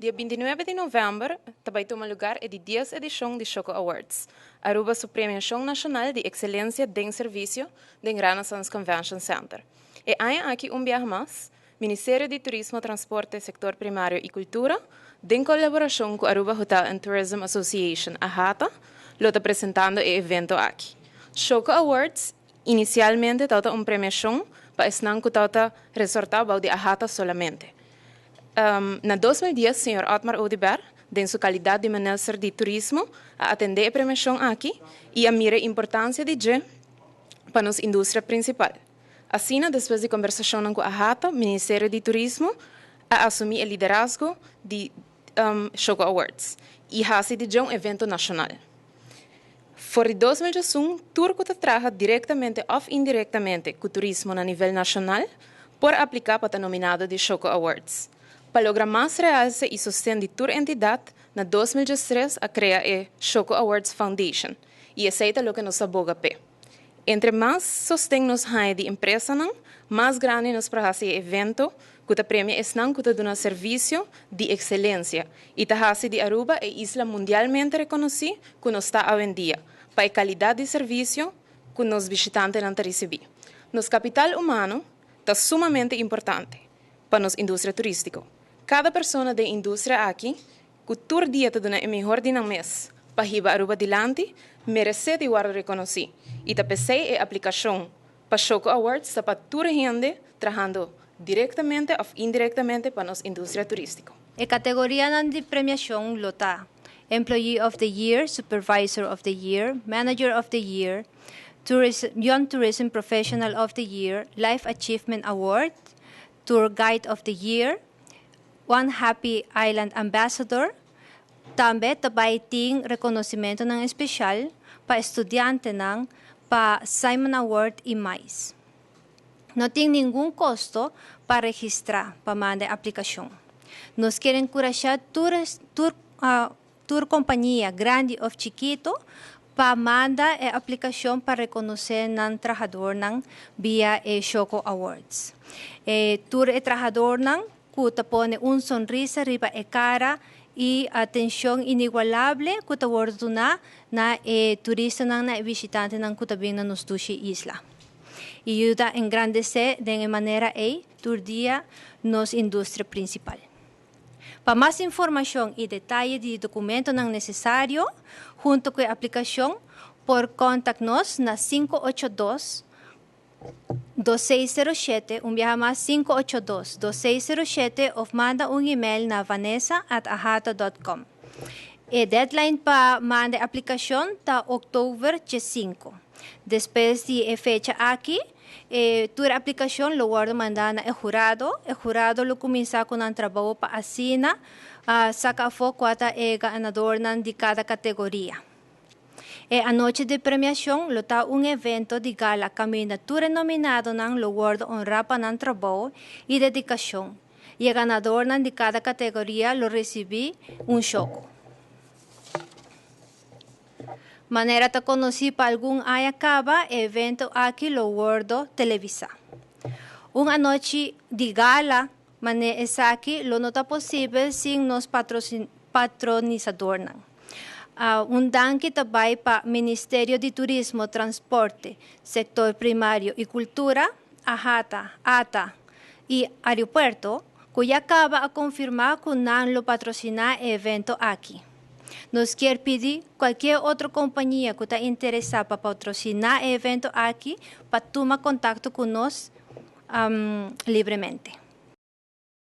Dia 29 de novembro, também toma lugar a 10ª edição de Choco Awards, Aruba sua premiação nacional de excelência em serviço do Renaissance Convention Center. E há aqui viagem mais, Ministério de Turismo, Transporte, Sector Primário e Cultura, em colaboração com a Aruba Hotel and Tourism Association, AHATA, lo está apresentando o evento aqui. Choco Awards, inicialmente, está uma premiação para esnan que está resortado de AHATA solamente. Na 2010, o Sr. Otmar Odeberg, em sua qualidade de ministro de Turismo, a atender a premiação aqui e a mira a importância de G para a nossa indústria principal. Assim, depois de conversação com a AHATA, Ministério de Turismo, a assumir o liderazgo de Choco Awards e hace de um evento nacional. For 2021, Turco trabalha diretamente ou indiretamente com o turismo a nível nacional por aplicar para o nominado de Choco Awards. Para lograr mais realce e sustento de toda entidade, na 2013 a criar a Choco Awards Foundation e aceita o que nos aboga pé. Entre mais sustento nos há de empresa, mais grande nos para esse evento, que a premia é não que dá serviço de excelência e a hace de Aruba é isla mundialmente reconhecida que nos está a vendia, para a qualidade de serviço que nos visitantes não recebem. Nosso capital humano está sumamente importante para nossa indústria turística. Cada pessoa da indústria aqui, que todo dia te dá o melhor de um mês, para ir a Aruba adiante, merece de guardar reconhecer. E a PC a aplicação para Choco Awards para toda a gente trabalhando diretamente ou indiretamente para nossa indústria turística. A categoria de premiação lota Employee of the Year, Supervisor of the Year, Manager of the Year, Young Tourism Professional of the Year, Life Achievement Award, Tour Guide of the Year, One Happy Island Ambassador, também tabay ting reconhecimento ng espesyal para estudyante ng pa Simon Award e mais. Não tem nenhum custo para registrar para mandar aplicação. Nós queremos encorajar tour companhia grande ou chiquito para mandar a aplicação para reconhecer ng trabajador ng via Choco Awards. Tour trabajador ng que pone sonrisa riba e cara e atenção inigualável que te guarda na turista na visitante ng kutabing na nos dushi isla. E ajuda a engrandecer de maneira tour dia nos indústria principal. Para mais informação e detalhe de documento não necessário, junto com a aplicação, por contact-nos na 582-2607, viaja más 582-2607 o manda email na vanessa@ahata.com. E deadline para manda aplicação está October 5. Después de fecha aqui, tu aplicação lo guardo mandar na jurado. O jurado lo comienza com um trabalho para assina, saca foco ata ganador de cada categoria. A noite de premiação lota evento de gala candidatura nominado ng lo guardo honra pa ng trabaho e dedicação. E o ganador de cada categoria lo recibe choco. Manera de conocer para algum acaba evento aqui lo guardo televisa. Uma noite de gala essa aqui lo nota possível sem nos patronizador ng. Danke tabay pa Ministério de Turismo, Transporte, Sector Primário e Cultura, AHATA, ATA e Aeropuerto, que acaba a confirmar que não lo patrocinar o evento aqui. Nos quer pedir qualquer outra companhia que está interessada para patrocinar o evento aqui para tomar contato conosco livremente.